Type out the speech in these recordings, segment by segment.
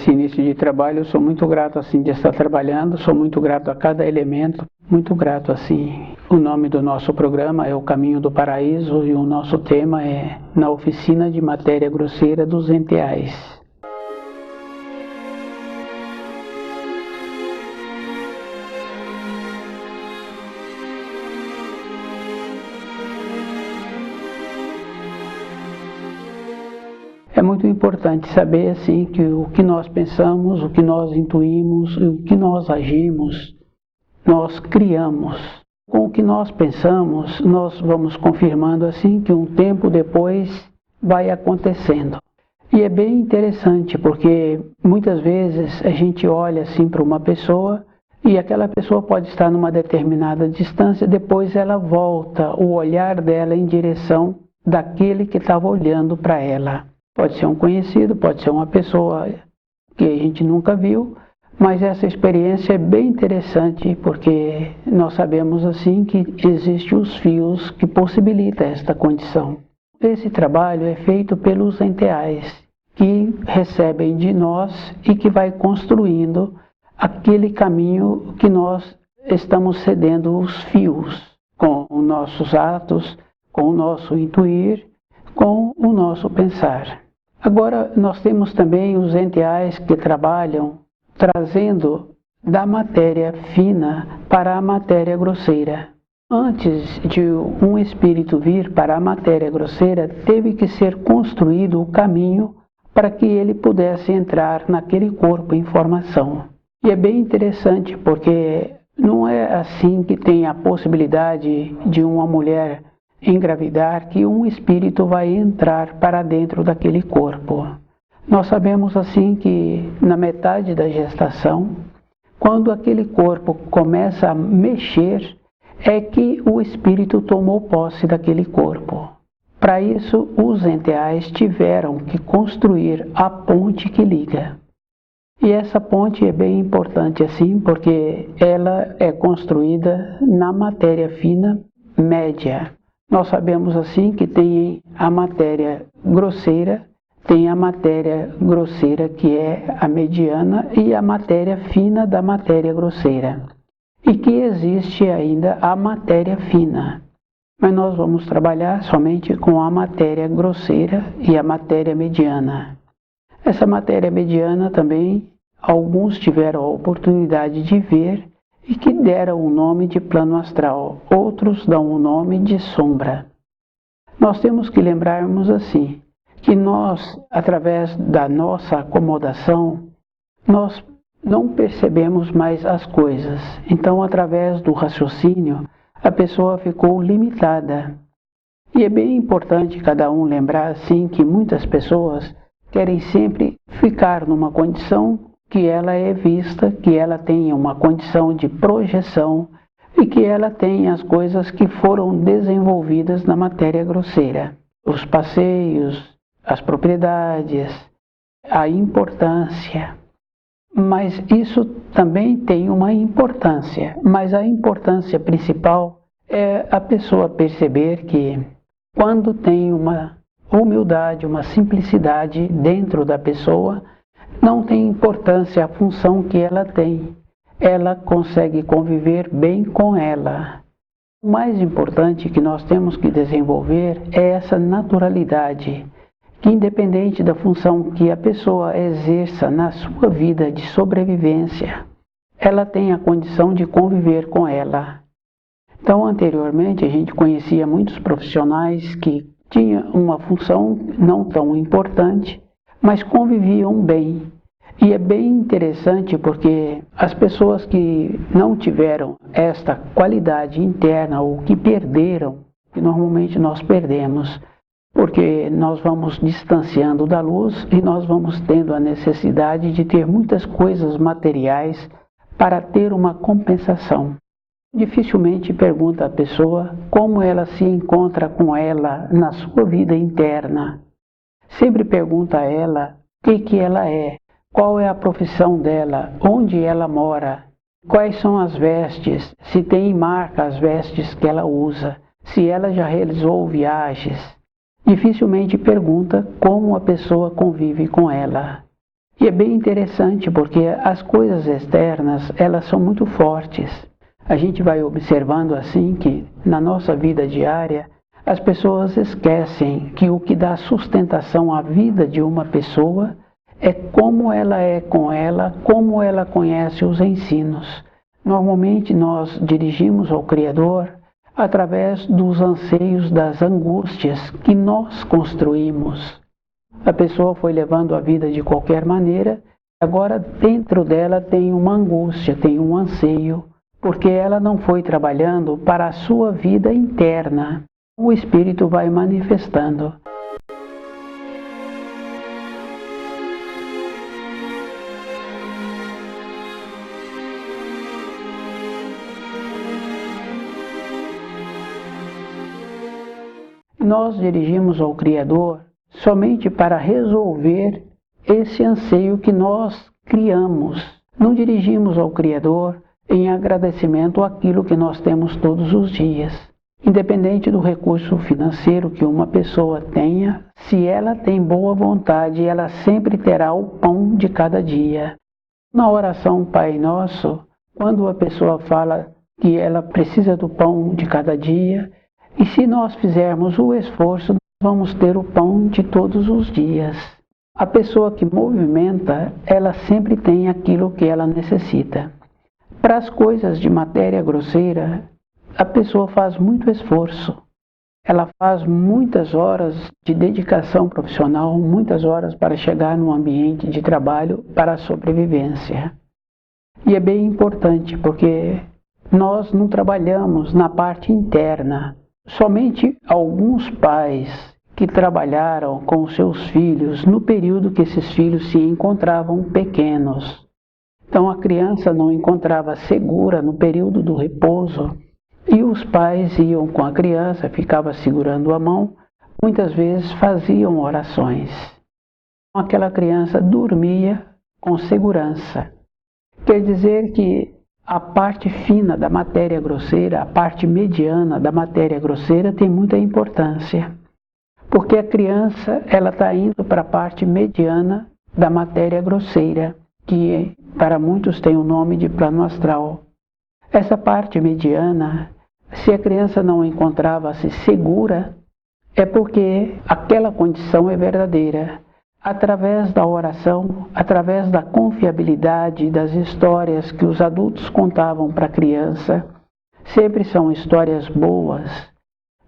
esse início de trabalho, eu sou muito grato assim de estar trabalhando, sou muito grato a cada elemento, muito grato assim. O nome do nosso programa é O Caminho do Paraíso e o nosso tema é Na Oficina de Matéria Grosseira dos Enteais. É muito importante saber assim que o que nós pensamos, o que nós intuímos, o que nós agimos, nós criamos. Com o que nós pensamos, nós vamos confirmando assim que um tempo depois vai acontecendo. E é bem interessante porque muitas vezes a gente olha assim para uma pessoa e aquela pessoa pode estar numa determinada distância, depois ela volta o olhar dela em direção daquele que estava olhando para ela. Pode ser um conhecido, pode ser uma pessoa que a gente nunca viu, mas essa experiência é bem interessante porque nós sabemos assim que existem os fios que possibilitam esta condição. Esse trabalho é feito pelos enteais que recebem de nós e que vai construindo aquele caminho que nós estamos cedendo os fios com os nossos atos, com o nosso intuir, com o nosso pensar. Agora, nós temos também os enteais que trabalham trazendo da matéria fina para a matéria grosseira. Antes de um espírito vir para a matéria grosseira, teve que ser construído o caminho para que ele pudesse entrar naquele corpo em formação. E é bem interessante porque não é assim que tem a possibilidade de uma mulher engravidar que um espírito vai entrar para dentro daquele corpo. Nós sabemos assim que na metade da gestação, quando aquele corpo começa a mexer, é que o espírito tomou posse daquele corpo. Para isso, os enteais tiveram que construir a ponte que liga. E essa ponte é bem importante assim, porque ela é construída na matéria fina média. Nós sabemos assim que tem a matéria grosseira, tem a matéria grosseira que é a mediana e a matéria fina da matéria grosseira. E que existe ainda a matéria fina. Mas nós vamos trabalhar somente com a matéria grosseira e a matéria mediana. Essa matéria mediana também, alguns tiveram a oportunidade de ver e que deram o nome de plano astral, outros dão o nome de sombra. Nós temos que lembrarmos assim, que nós, através da nossa acomodação, nós não percebemos mais as coisas. Então, através do raciocínio, a pessoa ficou limitada. E é bem importante cada um lembrar assim que muitas pessoas querem sempre ficar numa condição que ela é vista, que ela tenha uma condição de projeção e que ela tenha as coisas que foram desenvolvidas na matéria grosseira. Os passeios, as propriedades, a importância. Mas isso também tem uma importância, mas a importância principal é a pessoa perceber que quando tem uma humildade, uma simplicidade dentro da pessoa, não tem importância a função que ela tem. Ela consegue conviver bem com ela. O mais importante que nós temos que desenvolver é essa naturalidade, que independente da função que a pessoa exerça na sua vida de sobrevivência, ela tem a condição de conviver com ela. Então, anteriormente, a gente conhecia muitos profissionais que tinham uma função não tão importante, mas conviviam bem. E é bem interessante porque as pessoas que não tiveram esta qualidade interna ou que perderam, que normalmente nós perdemos, porque nós vamos distanciando da luz e nós vamos tendo a necessidade de ter muitas coisas materiais para ter uma compensação. Dificilmente pergunta à pessoa como ela se encontra com ela na sua vida interna. Sempre pergunta a ela o que ela é, qual é a profissão dela, onde ela mora, quais são as vestes, se tem marca as vestes que ela usa, se ela já realizou viagens. Dificilmente pergunta como a pessoa convive com ela. E é bem interessante porque as coisas externas, elas são muito fortes. A gente vai observando assim que na nossa vida diária, as pessoas esquecem que o que dá sustentação à vida de uma pessoa é como ela é com ela, como ela conhece os ensinos. Normalmente nós dirigimos ao Criador através dos anseios, das angústias que nós construímos. A pessoa foi levando a vida de qualquer maneira, agora dentro dela tem uma angústia, tem um anseio, porque ela não foi trabalhando para a sua vida interna. O Espírito vai manifestando. Nós dirigimos ao Criador somente para resolver esse anseio que nós criamos. Não dirigimos ao Criador em agradecimento àquilo que nós temos todos os dias. Independente do recurso financeiro que uma pessoa tenha, se ela tem boa vontade, ela sempre terá o pão de cada dia. Na oração Pai Nosso, quando a pessoa fala que ela precisa do pão de cada dia, e se nós fizermos o esforço, vamos ter o pão de todos os dias. A pessoa que movimenta, ela sempre tem aquilo que ela necessita. Para as coisas de matéria grosseira, a pessoa faz muito esforço. Ela faz muitas horas de dedicação profissional, muitas horas para chegar num ambiente de trabalho para a sobrevivência. E é bem importante porque nós não trabalhamos na parte interna. Somente alguns pais que trabalharam com seus filhos no período que esses filhos se encontravam pequenos. Então a criança não encontrava segura no período do repouso e os pais iam com a criança, ficavam segurando a mão, muitas vezes faziam orações. Aquela criança dormia com segurança. Quer dizer que a parte fina da matéria grosseira, a parte mediana da matéria grosseira tem muita importância. Porque a criança ela está indo para a parte mediana da matéria grosseira, que para muitos tem o nome de plano astral. Essa parte mediana, se a criança não encontrava-se segura, é porque aquela condição é verdadeira. Através da oração, através da confiabilidade das histórias que os adultos contavam para a criança, sempre são histórias boas,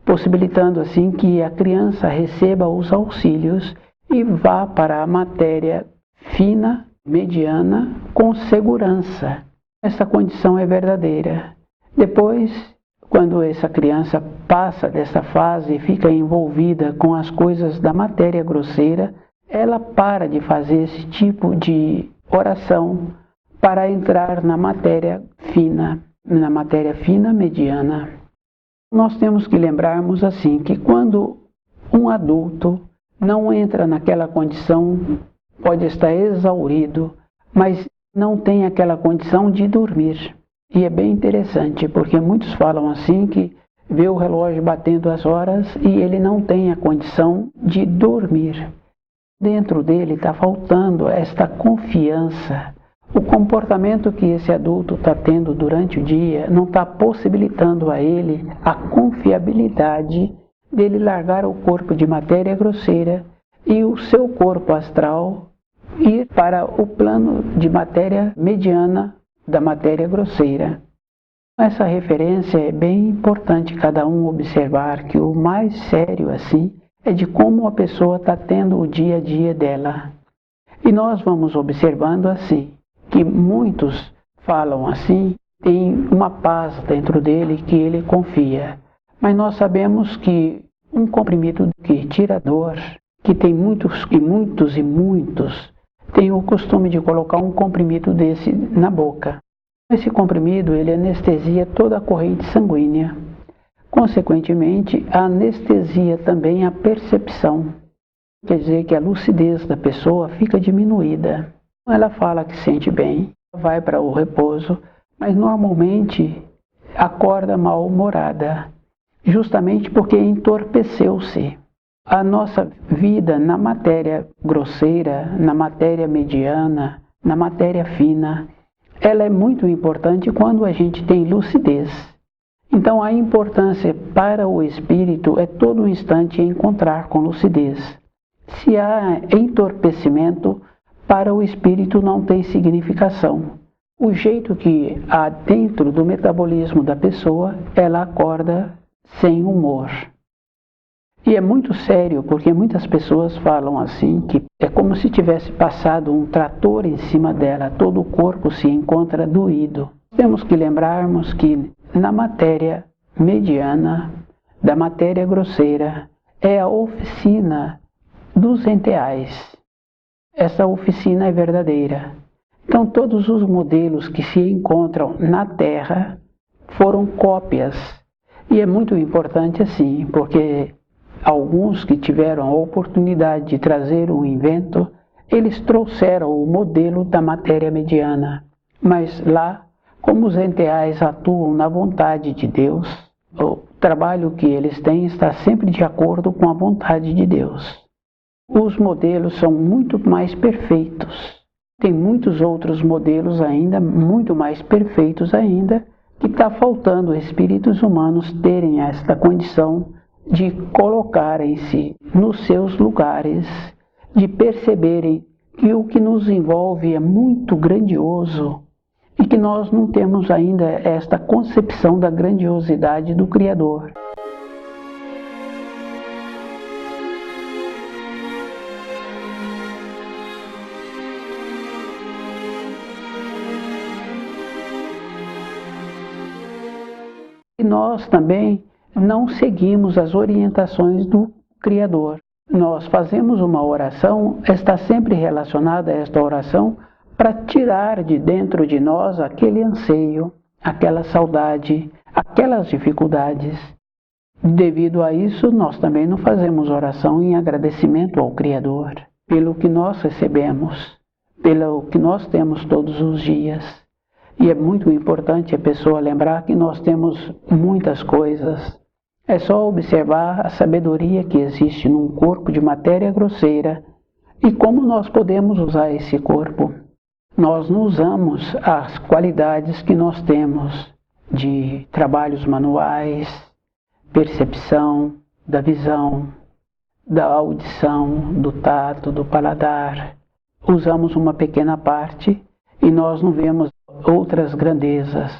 possibilitando assim que a criança receba os auxílios e vá para a matéria fina, mediana, com segurança. Essa condição é verdadeira. Depois, quando essa criança passa dessa fase e fica envolvida com as coisas da matéria grosseira, ela para de fazer esse tipo de oração para entrar na matéria fina, mediana. Nós temos que lembrarmos assim que quando um adulto não entra naquela condição, pode estar exaurido, mas não tem aquela condição de dormir. E é bem interessante, porque muitos falam assim que vê o relógio batendo as horas e ele não tem a condição de dormir. Dentro dele está faltando esta confiança. O comportamento que esse adulto está tendo durante o dia não está possibilitando a ele a confiabilidade dele largar o corpo de matéria grosseira e o seu corpo astral ir para o plano de matéria mediana da matéria grosseira. Essa referência é bem importante cada um observar que o mais sério assim é de como a pessoa está tendo o dia a dia dela. E nós vamos observando assim, que muitos falam assim, tem uma paz dentro dele que ele confia. Mas nós sabemos que um comprimido que tira dor, que tem muitos, tem o costume de colocar um comprimido desse na boca. Esse comprimido, ele anestesia toda a corrente sanguínea. Consequentemente, anestesia também a percepção. Quer dizer que a lucidez da pessoa fica diminuída. Ela fala que sente bem, vai para o repouso, mas normalmente acorda mal-humorada, justamente porque entorpeceu-se. A nossa vida na matéria grosseira, na matéria mediana, na matéria fina, ela é muito importante quando a gente tem lucidez. Então a importância para o espírito é todo instante encontrar com lucidez. Se há entorpecimento, para o espírito não tem significação. O jeito que há dentro do metabolismo da pessoa, ela acorda sem humor. E é muito sério, porque muitas pessoas falam assim, que é como se tivesse passado um trator em cima dela, todo o corpo se encontra doído. Temos que lembrarmos que na matéria mediana, da matéria grosseira, é a oficina dos enteais. Essa oficina é verdadeira. Então todos os modelos que se encontram na Terra foram cópias. E é muito importante assim, porque alguns que tiveram a oportunidade de trazer um invento, eles trouxeram o modelo da matéria mediana. Mas lá, como os enteais atuam na vontade de Deus, o trabalho que eles têm está sempre de acordo com a vontade de Deus. Os modelos são muito mais perfeitos. Tem muitos outros modelos ainda, muito mais perfeitos ainda, que está faltando espíritos humanos terem esta condição de colocarem-se nos seus lugares, de perceberem que o que nos envolve é muito grandioso e que nós não temos ainda esta concepção da grandiosidade do Criador. E nós também não seguimos as orientações do Criador. Nós fazemos uma oração, está sempre relacionada a esta oração para tirar de dentro de nós aquele anseio, aquela saudade, aquelas dificuldades. Devido a isso, nós também não fazemos oração em agradecimento ao Criador, pelo que nós recebemos, pelo que nós temos todos os dias. E é muito importante a pessoa lembrar que nós temos muitas coisas. É só observar a sabedoria que existe num corpo de matéria grosseira e como nós podemos usar esse corpo. Nós não usamos as qualidades que nós temos de trabalhos manuais, percepção, da visão, da audição, do tato, do paladar. Usamos uma pequena parte e nós não vemos outras grandezas.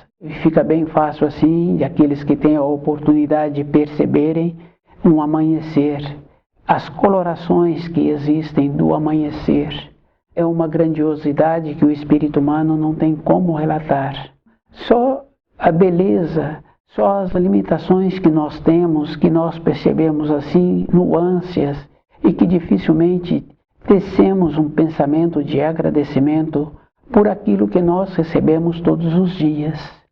Fica bem fácil assim, de aqueles que têm a oportunidade de perceberem um amanhecer, as colorações que existem do amanhecer. É uma grandiosidade que o espírito humano não tem como relatar. Só a beleza, só as limitações que nós temos, que nós percebemos assim, nuances, e que dificilmente tecemos um pensamento de agradecimento por aquilo que nós recebemos todos os dias.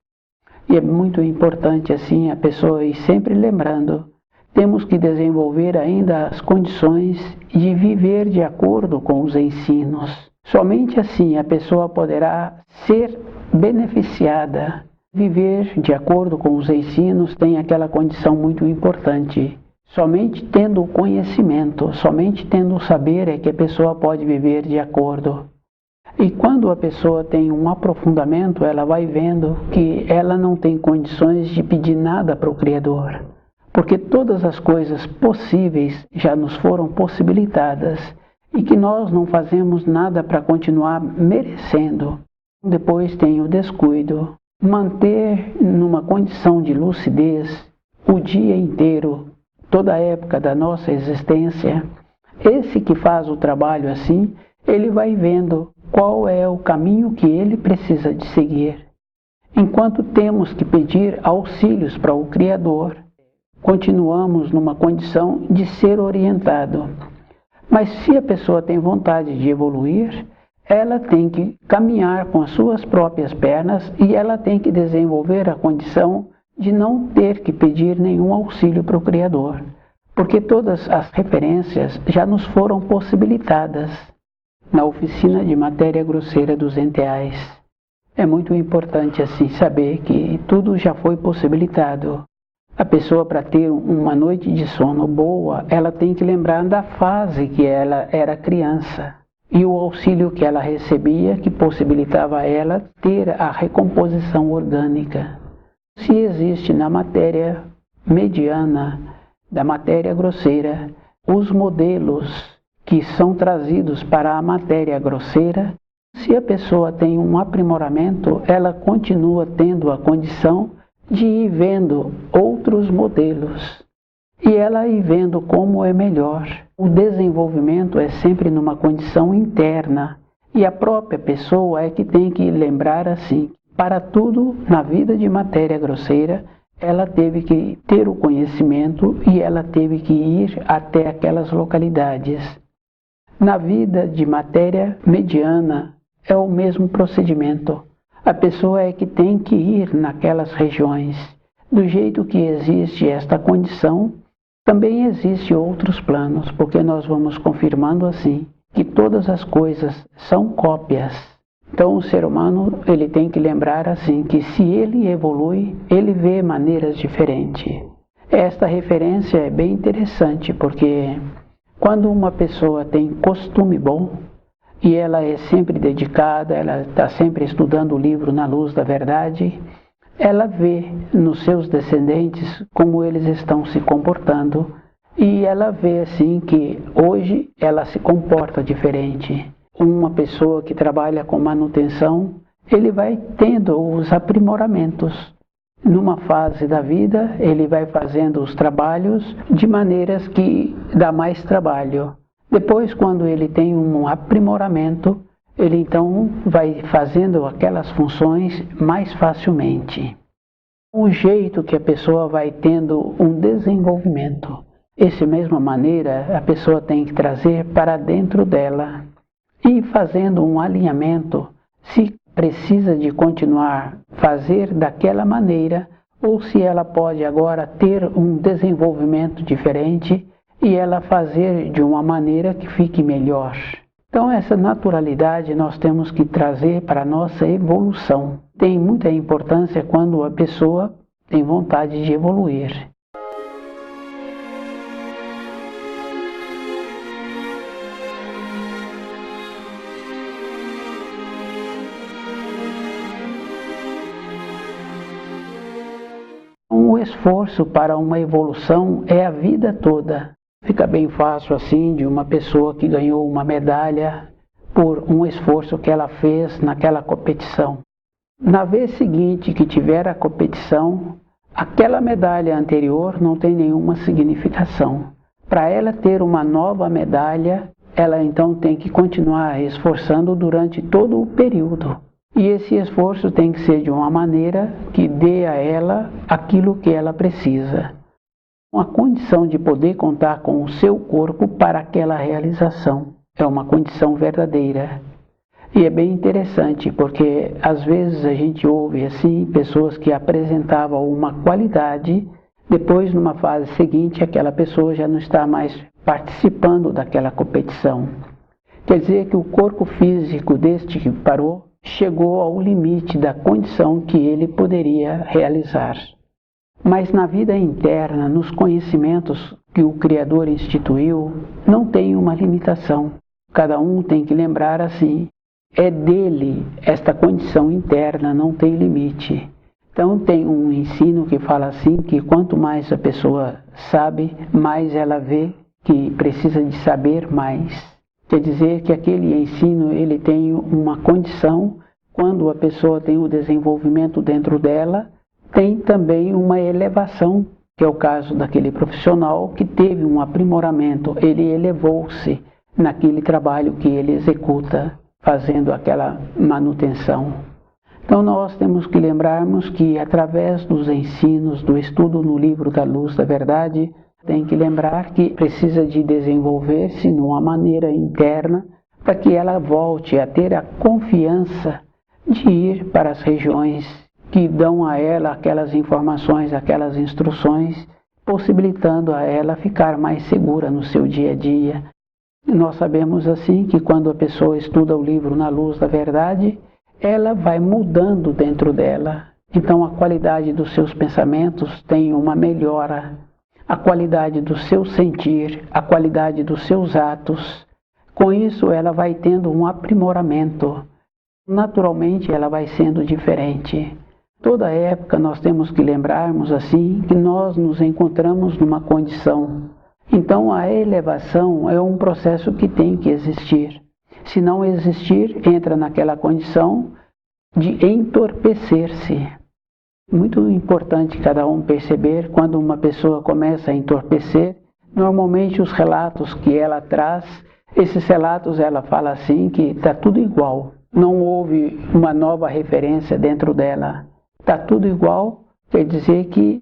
E é muito importante assim a pessoa ir sempre lembrando, temos que desenvolver ainda as condições de viver de acordo com os ensinos. Somente assim a pessoa poderá ser beneficiada. Viver de acordo com os ensinos tem aquela condição muito importante. Somente tendo o conhecimento, somente tendo o saber é que a pessoa pode viver de acordo. E quando a pessoa tem um aprofundamento, ela vai vendo que ela não tem condições de pedir nada para o Criador, porque todas as coisas possíveis já nos foram possibilitadas e que nós não fazemos nada para continuar merecendo. Depois tem o descuido, manter numa condição de lucidez o dia inteiro, toda a época da nossa existência. Esse que faz o trabalho assim, ele vai vendo qual é o caminho que ele precisa de seguir. Enquanto temos que pedir auxílios para o Criador, continuamos numa condição de ser orientado. Mas se a pessoa tem vontade de evoluir, ela tem que caminhar com as suas próprias pernas e ela tem que desenvolver a condição de não ter que pedir nenhum auxílio para o Criador, porque todas as referências já nos foram possibilitadas na oficina de matéria grosseira dos enteais. É muito importante assim saber que tudo já foi possibilitado. A pessoa, para ter uma noite de sono boa, ela tem que lembrar da fase que ela era criança e o auxílio que ela recebia, que possibilitava a ela ter a recomposição orgânica. Se existe na matéria mediana, da matéria grosseira, os modelos que são trazidos para a matéria grosseira, se a pessoa tem um aprimoramento, ela continua tendo a condição de ir vendo outros modelos e ela ir vendo como é melhor. O desenvolvimento é sempre numa condição interna e a própria pessoa é que tem que lembrar assim, para tudo na vida de matéria grosseira, ela teve que ter o conhecimento e ela teve que ir até aquelas localidades. Na vida de matéria mediana é o mesmo procedimento. A pessoa é que tem que ir naquelas regiões. Do jeito que existe esta condição, também existem outros planos, porque nós vamos confirmando assim, que todas as coisas são cópias. Então o ser humano ele tem que lembrar assim, que se ele evolui, ele vê maneiras diferentes. Esta referência é bem interessante, porque quando uma pessoa tem costume bom, e ela é sempre dedicada, ela está sempre estudando o livro Na Luz da Verdade, ela vê nos seus descendentes como eles estão se comportando e ela vê assim que hoje ela se comporta diferente. Uma pessoa que trabalha com manutenção, ele vai tendo os aprimoramentos. Numa fase da vida, ele vai fazendo os trabalhos de maneiras que dá mais trabalho. Depois, quando ele tem um aprimoramento, ele então vai fazendo aquelas funções mais facilmente. O jeito que a pessoa vai tendo um desenvolvimento, essa mesma maneira a pessoa tem que trazer para dentro dela e fazendo um alinhamento, se precisa de continuar fazer daquela maneira ou se ela pode agora ter um desenvolvimento diferente e ela fazer de uma maneira que fique melhor. Então essa naturalidade nós temos que trazer para a nossa evolução. Tem muita importância quando a pessoa tem vontade de evoluir. O esforço para uma evolução é a vida toda. Fica bem fácil assim de uma pessoa que ganhou uma medalha por um esforço que ela fez naquela competição. Na vez seguinte que tiver a competição, aquela medalha anterior não tem nenhuma significação. Para ela ter uma nova medalha, ela então tem que continuar esforçando durante todo o período. E esse esforço tem que ser de uma maneira que dê a ela aquilo que ela precisa. Uma condição de poder contar com o seu corpo para aquela realização. É uma condição verdadeira. E é bem interessante, porque às vezes a gente ouve assim pessoas que apresentavam uma qualidade, depois numa fase seguinte aquela pessoa já não está mais participando daquela competição. Quer dizer que o corpo físico deste que parou chegou ao limite da condição que ele poderia realizar. Mas na vida interna, nos conhecimentos que o Criador instituiu, não tem uma limitação. Cada um tem que lembrar assim, é dele esta condição interna, não tem limite. Então tem um ensino que fala assim, que quanto mais a pessoa sabe, mais ela vê que precisa de saber mais. Quer dizer que aquele ensino ele tem uma condição, quando a pessoa tem o desenvolvimento dentro dela, tem também uma elevação, que é o caso daquele profissional que teve um aprimoramento, ele elevou-se naquele trabalho que ele executa, fazendo aquela manutenção. Então nós temos que lembrarmos que através dos ensinos, do estudo no livro da Luz da Verdade, tem que lembrar que precisa de desenvolver-se numa maneira interna para que ela volte a ter a confiança de ir para as regiões que dão a ela aquelas informações, aquelas instruções, possibilitando a ela ficar mais segura no seu dia a dia. E nós sabemos assim que quando a pessoa estuda o livro Na Luz da Verdade, ela vai mudando dentro dela. Então a qualidade dos seus pensamentos tem uma melhora, a qualidade do seu sentir, a qualidade dos seus atos. Com isso ela vai tendo um aprimoramento. Naturalmente ela vai sendo diferente. Toda época nós temos que lembrarmos assim que nós nos encontramos numa condição. Então a elevação é um processo que tem que existir. Se não existir, entra naquela condição de entorpecer-se. Muito importante cada um perceber quando uma pessoa começa a entorpecer. Normalmente os relatos que ela traz, esses relatos ela fala assim que está tudo igual. Não houve uma nova referência dentro dela. Está tudo igual, quer dizer que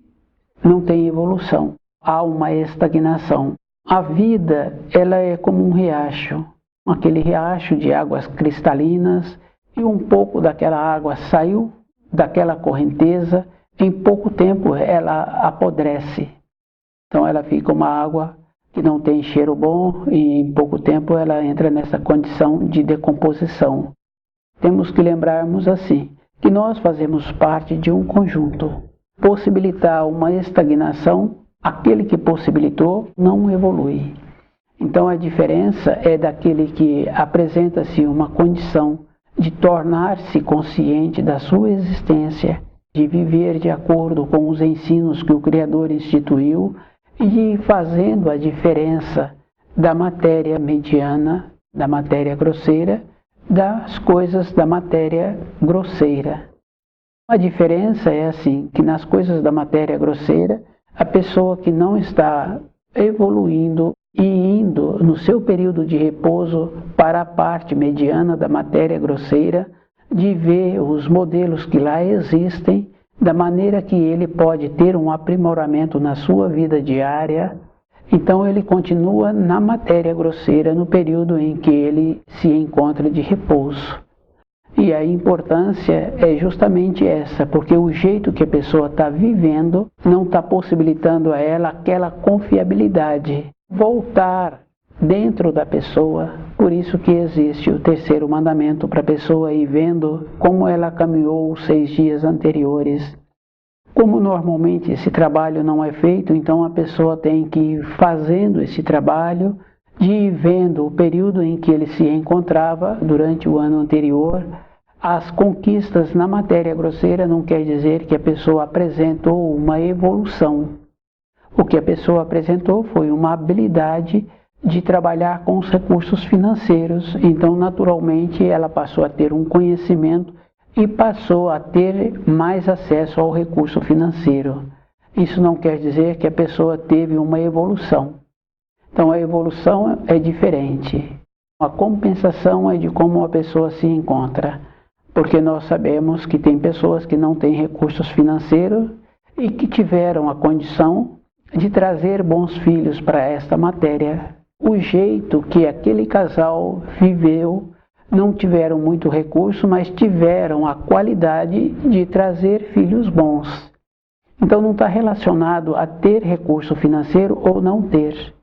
não tem evolução. Há uma estagnação. A vida, ela é como um riacho. Aquele riacho de águas cristalinas e um pouco daquela água saiu daquela correnteza, em pouco tempo ela apodrece. Então ela fica uma água que não tem cheiro bom e em pouco tempo ela entra nessa condição de decomposição. Temos que lembrarmos assim, que nós fazemos parte de um conjunto. Possibilitar uma estagnação, aquele que possibilitou não evolui. Então a diferença é daquele que apresenta-se uma condição de tornar-se consciente da sua existência, de viver de acordo com os ensinos que o Criador instituiu e de fazendo a diferença da matéria mediana, da matéria grosseira, das coisas da matéria grosseira. A diferença é assim, que nas coisas da matéria grosseira, a pessoa que não está evoluindo e indo no seu período de repouso para a parte mediana da matéria grosseira, de ver os modelos que lá existem, da maneira que ele pode ter um aprimoramento na sua vida diária. Então ele continua na matéria grosseira no período em que ele se encontra de repouso. E a importância é justamente essa, porque o jeito que a pessoa está vivendo não está possibilitando a ela aquela confiabilidade. Voltar dentro da pessoa, por isso que existe o terceiro mandamento para a pessoa ir vendo como ela caminhou os 6 dias anteriores. Como normalmente esse trabalho não é feito, então a pessoa tem que ir fazendo esse trabalho, de ir vendo o período em que ele se encontrava durante o ano anterior. As conquistas na matéria grosseira não quer dizer que a pessoa apresentou uma evolução. O que a pessoa apresentou foi uma habilidade de trabalhar com os recursos financeiros. Então, naturalmente, ela passou a ter um conhecimento e passou a ter mais acesso ao recurso financeiro. Isso não quer dizer que a pessoa teve uma evolução. Então, a evolução é diferente. A compensação é de como a pessoa se encontra. Porque nós sabemos que tem pessoas que não têm recursos financeiros e que tiveram a condição de trazer bons filhos para esta matéria. O jeito que aquele casal viveu, não tiveram muito recurso, mas tiveram a qualidade de trazer filhos bons. Então não está relacionado a ter recurso financeiro ou não ter.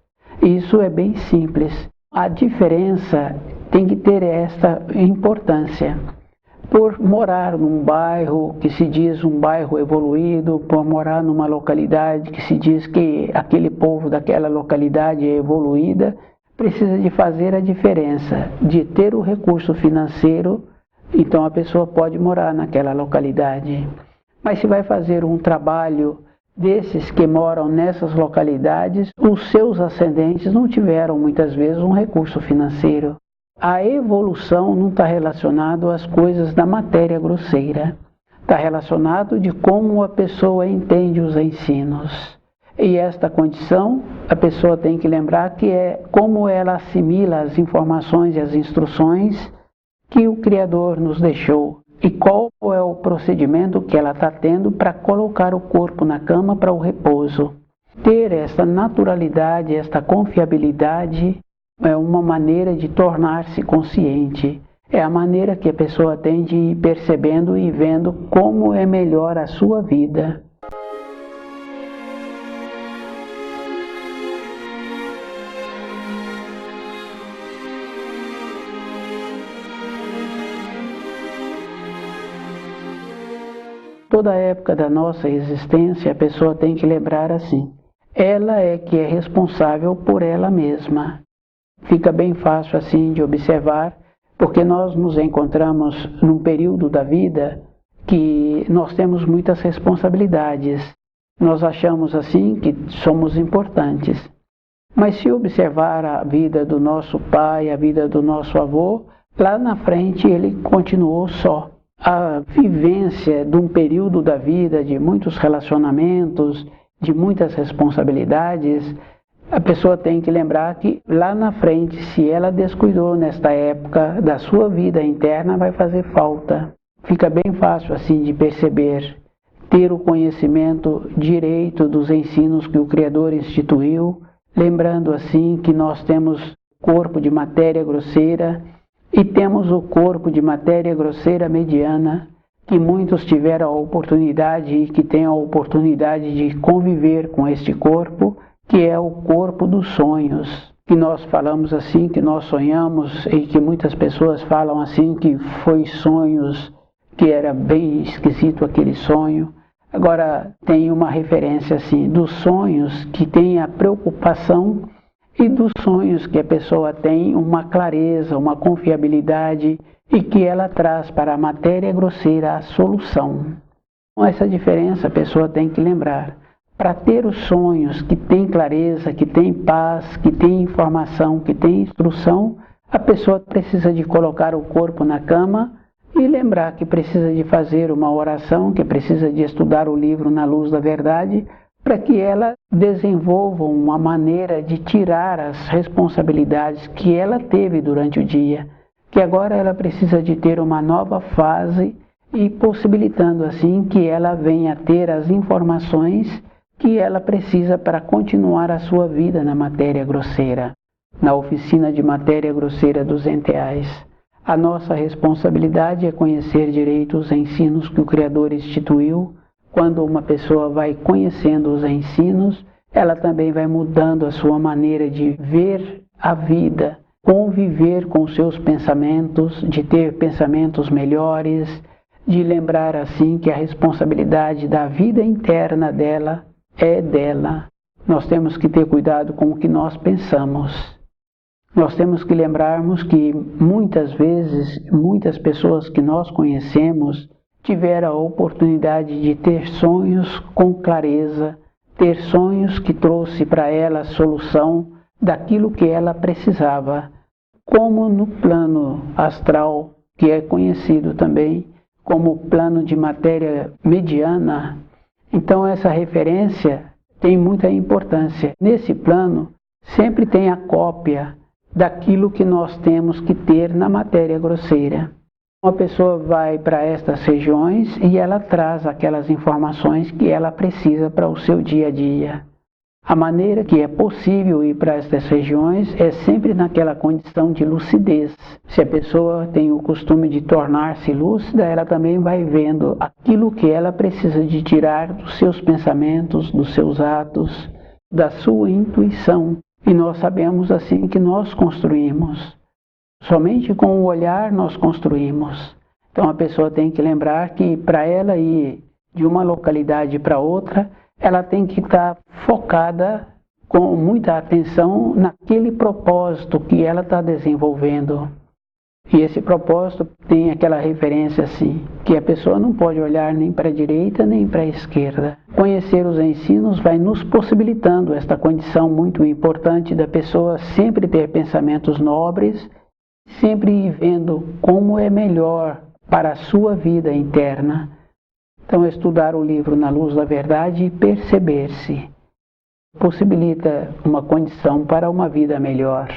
Isso é bem simples. A diferença tem que ter esta importância. Por morar num bairro que se diz um bairro evoluído, por morar numa localidade que se diz que aquele povo daquela localidade é evoluída, precisa de fazer a diferença, de ter o recurso financeiro, então a pessoa pode morar naquela localidade. Mas se vai fazer um trabalho desses que moram nessas localidades, os seus ascendentes não tiveram muitas vezes um recurso financeiro. A evolução não está relacionada às coisas da matéria grosseira. Está relacionado de como a pessoa entende os ensinos. E esta condição, a pessoa tem que lembrar que é como ela assimila as informações e as instruções que o Criador nos deixou. E qual é o procedimento que ela está tendo para colocar o corpo na cama para o repouso. Ter esta naturalidade, esta confiabilidade, é uma maneira de tornar-se consciente. É a maneira que a pessoa tem de ir percebendo e vendo como é melhor a sua vida. toda a época da nossa existência, a pessoa tem que lembrar assim: ela é que é responsável por ela mesma. Fica bem fácil assim de observar, porque nós nos encontramos num período da vida que nós temos muitas responsabilidades. Nós achamos assim que somos importantes. Mas se observar a vida do nosso pai, a vida do nosso avô, lá na frente ele continuou só. A vivência de um período da vida de muitos relacionamentos, de muitas responsabilidades, a pessoa tem que lembrar que lá na frente, se ela descuidou nesta época da sua vida interna, vai fazer falta. Fica bem fácil assim de perceber, ter o conhecimento direito dos ensinos que o Criador instituiu, lembrando assim que nós temos corpo de matéria grosseira e temos o corpo de matéria grosseira mediana, que muitos tiveram a oportunidade e que têm a oportunidade de conviver com este corpo, que é o corpo dos sonhos. Que nós falamos assim, que nós sonhamos e que muitas pessoas falam assim, que foi sonhos, que era bem esquisito aquele sonho. Agora tem uma referência assim, dos sonhos que tem a preocupação e dos sonhos que a pessoa tem uma clareza, uma confiabilidade e que ela traz para a matéria grosseira a solução. Com essa diferença a pessoa tem que lembrar. Para ter os sonhos que tem clareza, que tem paz, que tem informação, que tem instrução, a pessoa precisa de colocar o corpo na cama e lembrar que precisa de fazer uma oração, que precisa de estudar o livro Na Luz da Verdade, para que ela desenvolva uma maneira de tirar as responsabilidades que ela teve durante o dia, que agora ela precisa de ter uma nova fase e possibilitando assim que ela venha a ter as informações que ela precisa para continuar a sua vida na matéria grosseira, na oficina de matéria grosseira dos enteais. A nossa responsabilidade é conhecer direito os ensinos que o Criador instituiu. Quando uma pessoa vai conhecendo os ensinos, ela também vai mudando a sua maneira de ver a vida, conviver com os seus pensamentos, de ter pensamentos melhores, de lembrar assim que a responsabilidade da vida interna dela é dela. Nós temos que ter cuidado com o que nós pensamos. Nós temos que lembrarmos que muitas vezes, muitas pessoas que nós conhecemos tiveram a oportunidade de ter sonhos com clareza, ter sonhos que trouxe para ela a solução daquilo que ela precisava, como no plano astral, que é conhecido também como plano de matéria mediana. Então essa referência tem muita importância. Nesse plano sempre tem a cópia daquilo que nós temos que ter na matéria grosseira. Uma pessoa vai para estas regiões e ela traz aquelas informações que ela precisa para o seu dia a dia. A maneira que é possível ir para estas regiões é sempre naquela condição de lucidez. Se a pessoa tem o costume de tornar-se lúcida, ela também vai vendo aquilo que ela precisa de tirar dos seus pensamentos, dos seus atos, da sua intuição. E nós sabemos assim que nós construímos. Somente com o olhar nós construímos. Então a pessoa tem que lembrar que para ela ir de uma localidade para outra, ela tem que estar focada com muita atenção naquele propósito que ela está desenvolvendo. E esse propósito tem aquela referência assim, que a pessoa não pode olhar nem para a direita nem para a esquerda. Conhecer os ensinos vai nos possibilitando esta condição muito importante da pessoa sempre ter pensamentos nobres, sempre vendo como é melhor para a sua vida interna. Então, estudar o livro Na Luz da Verdade e perceber-se possibilita uma condição para uma vida melhor.